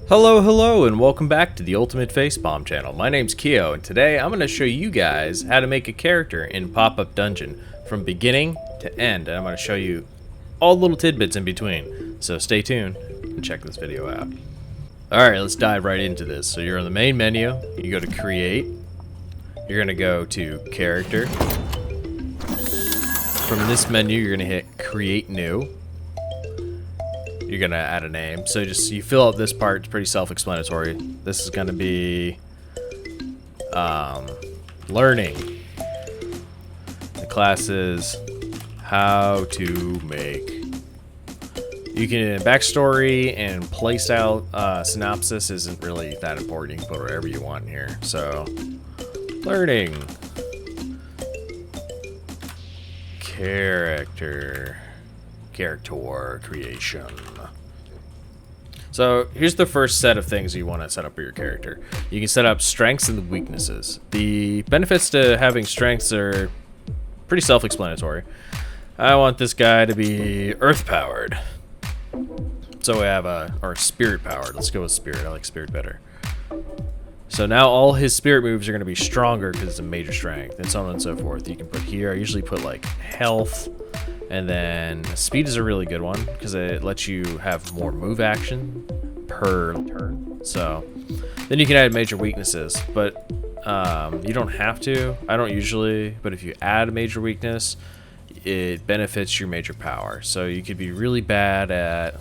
Hello, and welcome back to the UltimateFacePalm channel. My name's Keyo, and today I'm going to show you guys how to make a character in Popup Dungeon from beginning to end, and I'm going to show you all the little tidbits in between. So stay tuned and check this video out. Alright, let's dive right into this. So you're on the main menu, you go to Create, you're going to go to Character. From this menu, you're going to hit Create New. You're gonna add a name. So you fill out this part. It's pretty self-explanatory. This is gonna be learning. The class is how to make. You can backstory and playstyle synopsis isn't really that important. You can put whatever you want in here. So learning, character creation. So here's the first set of things you want to set up for your character. You can set up strengths and weaknesses. The benefits to having strengths are pretty self-explanatory. I want this guy to be earth powered. So we have or spirit powered. Let's go with spirit. I like spirit better. So now all his spirit moves are going to be stronger because it's a major strength, and so on and so forth. You can put here, I usually put like health. And then speed is a really good one because it lets you have more move action per turn. So then you can add major weaknesses, but you don't have to. I don't usually, but if you add a major weakness, it benefits your major power. So you could be really bad at,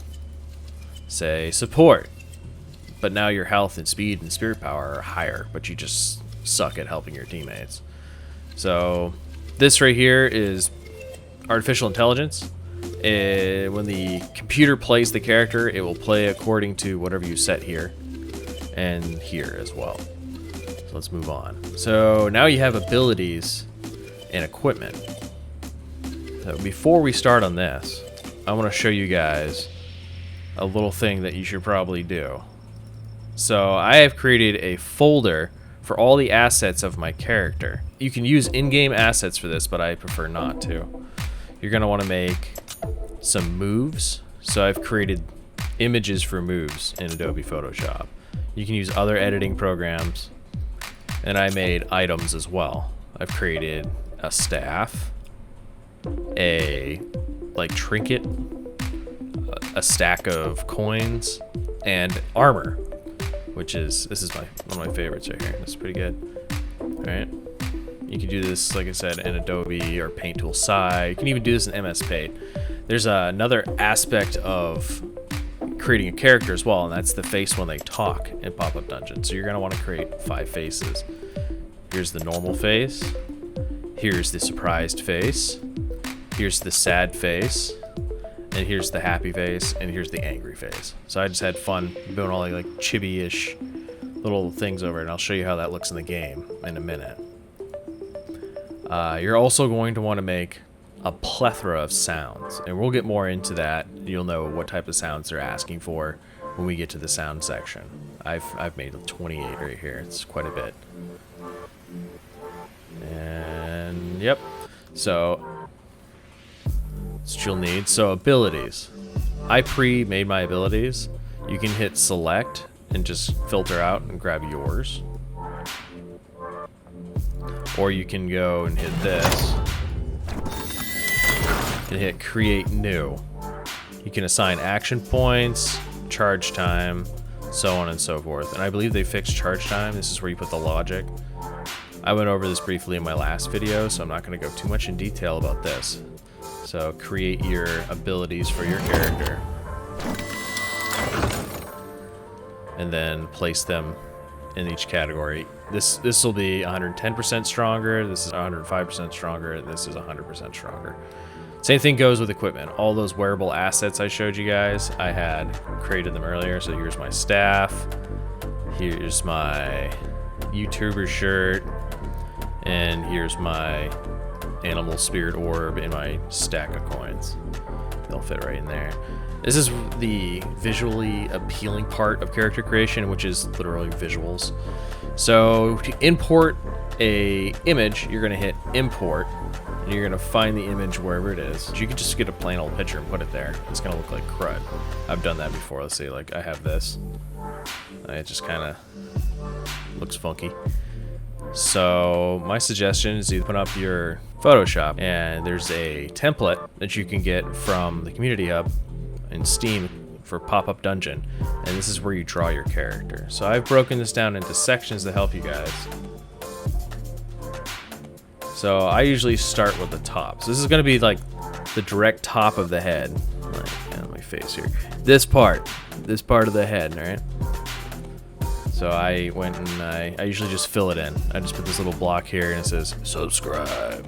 say, support, but now your health and speed and spirit power are higher, but you just suck at helping your teammates. So this right here is artificial intelligence. When the computer plays the character, it will play according to whatever you set here and here as well. So let's move on. So now you have abilities and equipment. So before we start on this, I want to show you guys a little thing that you should probably do. So I have created a folder for all the assets of my character. You can use in-game assets for this, but I prefer not to. You're going to want to make some moves. So I've created images for moves in Adobe Photoshop. You can use other editing programs. And I made items as well. I've created a staff, a trinket, a stack of coins, and armor, which is, this is one of my favorites right here. This is pretty good. All right. You can do this, like I said, in Adobe or Paint Tool Sci. You can even do this in MS Paint. There's another aspect of creating a character as well, and that's the face when they talk in Popup Dungeon. So you're going to want to create 5 faces. Here's the normal face. Here's the surprised face. Here's the sad face. And here's the happy face. And here's the angry face. So I just had fun doing all like chibi-ish little things over it, and I'll show you how that looks in the game in a minute. You're also going to want to make a plethora of sounds, and we'll get more into that. You'll know what type of sounds they're asking for when we get to the sound section. I've made 28 right here. It's quite a bit. And yep. So that's what you'll need. So abilities. I pre-made my abilities. You can hit select and just filter out and grab yours. Or you can go and hit this and hit create new. You can assign action points, charge time, so on and so forth. And I believe they fixed charge time. This is where you put the logic. I went over this briefly in my last video, so I'm not going to go too much in detail about this. So create your abilities for your character. And then place them in each category. This will be 110% stronger, this is 105% stronger, this is 100% stronger. Same thing goes with equipment. All those wearable assets I showed you guys, I had created them earlier. So here's my staff, here's my YouTuber shirt, and here's my animal spirit orb in my stack of coins. They'll fit right in there. This is the visually appealing part of character creation, which is literally visuals. So to import a image, you're going to hit import, and you're gonna find the image wherever it is. You can just get a plain old picture and put it there. It's gonna look like crud. I've done that before. Let's see, like I have this. It just kind of looks funky. So my suggestion is you put up your Photoshop, and there's a template that you can get from the community hub in Steam for Popup Dungeon, and this is where you draw your character. So I've broken this down into sections to help you guys. So I usually start with the top. So this is going to be like the direct top of the head. Let my face here. This part of the head, all right? So I went and I usually just fill it in. I just put this little block here and it says subscribe,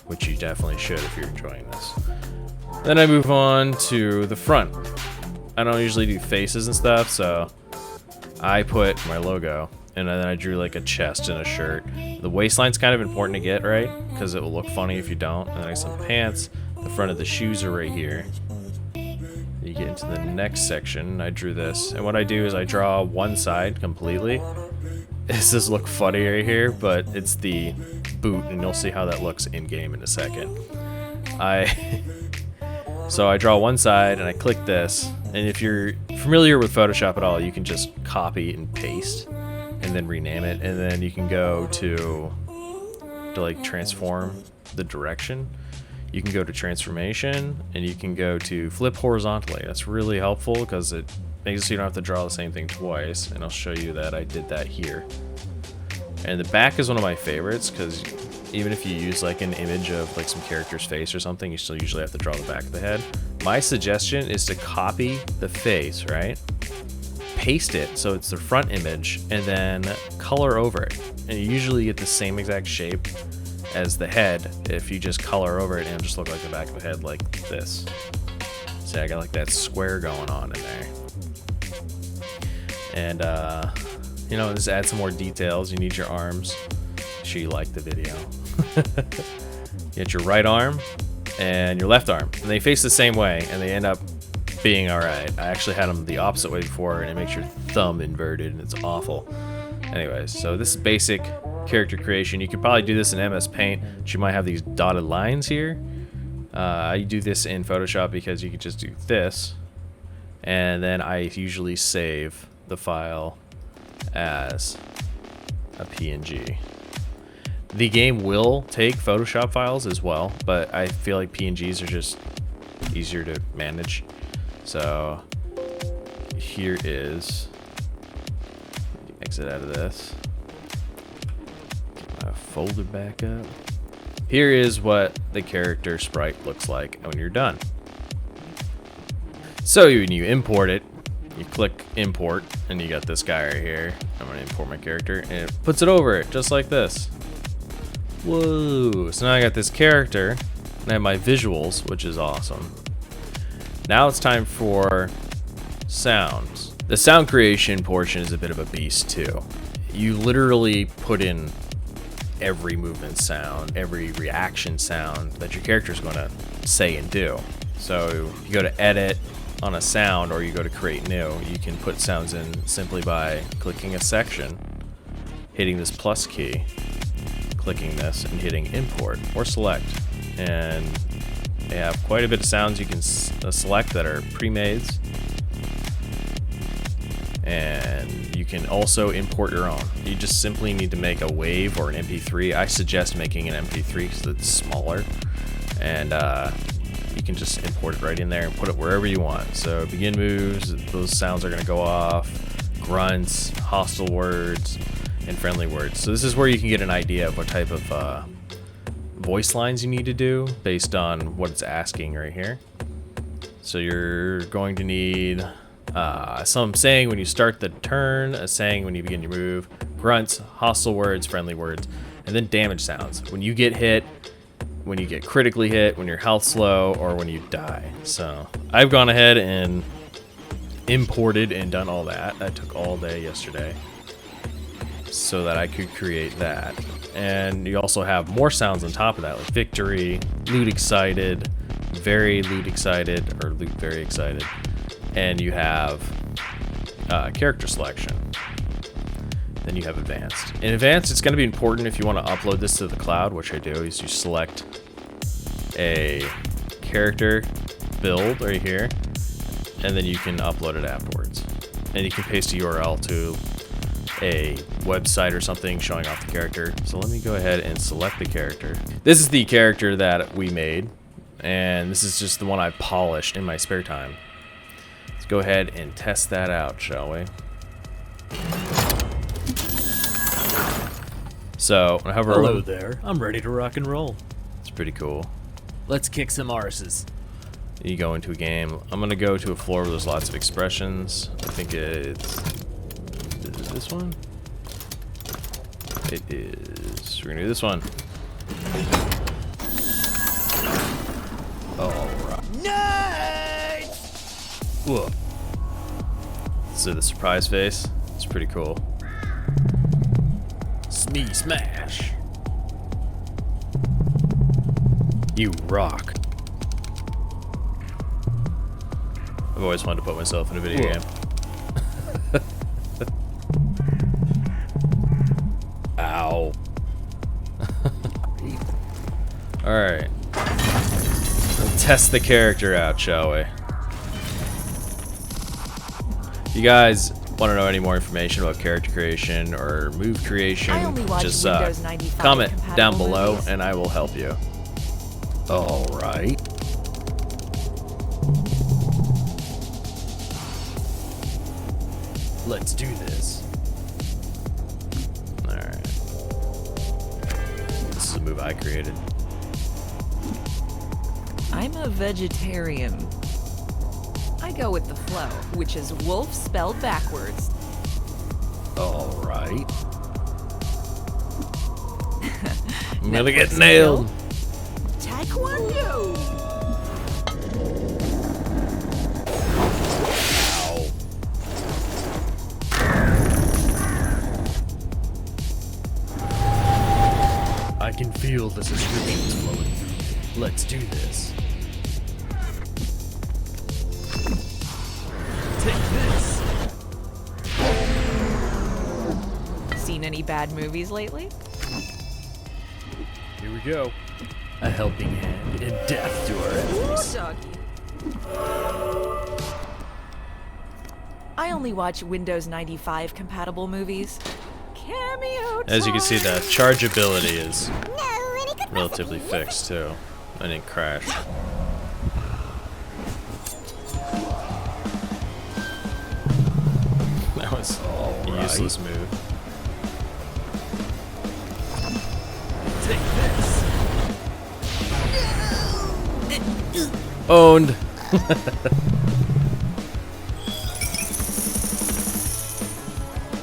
which you definitely should if you're enjoying this. Then I move on to the front. I don't usually do faces and stuff, so I put my logo, and then I drew like a chest and a shirt. The waistline's kind of important to get right, because it will look funny if you don't. And then I have some pants. The front of the shoes are right here. You get into the next section, I drew this. And what I do is I draw one side completely. This does look funny right here, but it's the boot, and you'll see how that looks in-game in a second. So I draw one side and I click this, and if you're familiar with Photoshop at all, you can just copy and paste and then rename it, and then you can go to like transform the direction. You can go to transformation, and you can go to flip horizontally. That's really helpful because it makes it so you don't have to draw the same thing twice, and I'll show you that I did that here. And the back is one of my favorites because even if you use like an image of like some character's face or something, you still usually have to draw the back of the head. My suggestion is to copy the face, right? Paste it so it's the front image, and then color over it. And you usually get the same exact shape as the head if you just color over it, and it'll just look like the back of the head like this. See, I got like that square going on in there. And you know, just add some more details. You need your arms. Make sure you like the video. You get your right arm and your left arm, and they face the same way, and they end up being alright. I actually had them the opposite way before, and it makes your thumb inverted, and it's awful. Anyways, so this is basic character creation. You could probably do this in MS Paint, but you might have these dotted lines here. I do this in Photoshop because you can just do this, and then I usually save the file as a PNG. The game will take Photoshop files as well, but I feel like PNGs are just easier to manage. So here is, exit out of this, get my folder back up. Here is what the character sprite looks like when you're done. So when you import it, you click import, and you got this guy right here. I'm gonna import my character, and it puts it over it just like this. Whoa, so now I got this character, and I have my visuals, which is awesome. Now it's time for sounds. The sound creation portion is a bit of a beast too. You literally put in every movement sound, every reaction sound that your character is going to say and do. So you go to edit on a sound, or you go to create new, you can put sounds in simply by clicking a section, hitting this plus key, clicking this, and hitting import or select. And they have quite a bit of sounds you can select that are pre-made, and you can also import your own. You just simply need to make a wave or an MP3. I suggest making an MP3 because it's smaller, and you can just import it right in there and put it wherever you want. So begin moves, those sounds are going to go off, grunts, hostile words, and friendly words. So this is where you can get an idea of what type of voice lines you need to do based on what it's asking right here. So you're going to need some saying when you start the turn, a saying when you begin your move, grunts, hostile words, friendly words, and then damage sounds. When you get hit, when you get critically hit, when your health's low, or when you die. So I've gone ahead and imported and done all that. That took all day yesterday so that I could create that. And you also have more sounds on top of that, like victory, loot excited, very loot excited, or loot very excited. And you have character selection. Then you have advanced. In advanced, it's going to be important if you want to upload this to the cloud, which I do, is you select a character build right here, and then you can upload it afterwards. And you can paste a URL to a website or something showing off the character. So let me go ahead and select the character. This is the character that we made, and this is just the one I polished in my spare time. Let's go ahead and test that out, shall we? So, Hello there. I'm ready to rock and roll. It's pretty cool. Let's kick some arses. You go into a game. I'm gonna go to a floor where there's lots of expressions. I think it's... Is it this one? It is. We're gonna do this one. Alright. Nice! Whoa. So the surprise face. It's pretty cool. Smee smash. You rock. I've always wanted to put myself in a video game. Ow. Alright. Let's test the character out, shall we? If you guys want to know any more information about character creation or move creation, just comment down below and I will help you. Alright. Let's do this. Alright. This is a move I created. I'm a vegetarian. I go with the flow, which is wolf spelled backwards. Alright. I'm gonna get nailed. Taekwondo! I can feel the subscriptions flowing. Let's do this. Take this. Seen any bad movies lately? Here we go. A helping hand and death to our enemies. Doggy. I only watch Windows 95 compatible movies. Cameo. As you can see, the chargeability is relatively fixed too. I didn't crash. That was a useless move. Take this. Owned.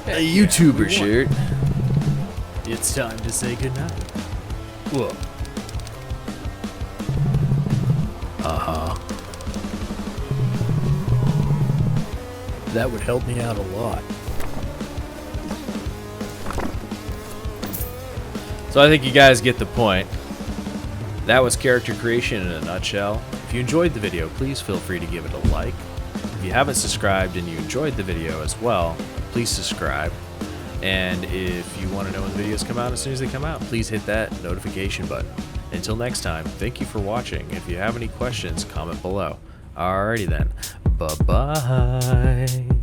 A YouTuber shirt. It's time to say goodnight. Whoa. That would help me out a lot. So I think you guys get the point. That was character creation in a nutshell. If you enjoyed the video, please feel free to give it a like. If you haven't subscribed and you enjoyed the video as well, please subscribe. And if you want to know when the videos come out as soon as they come out, please hit that notification button. Until next time, thank you for watching. If you have any questions, comment below. Alrighty then. Bye-bye.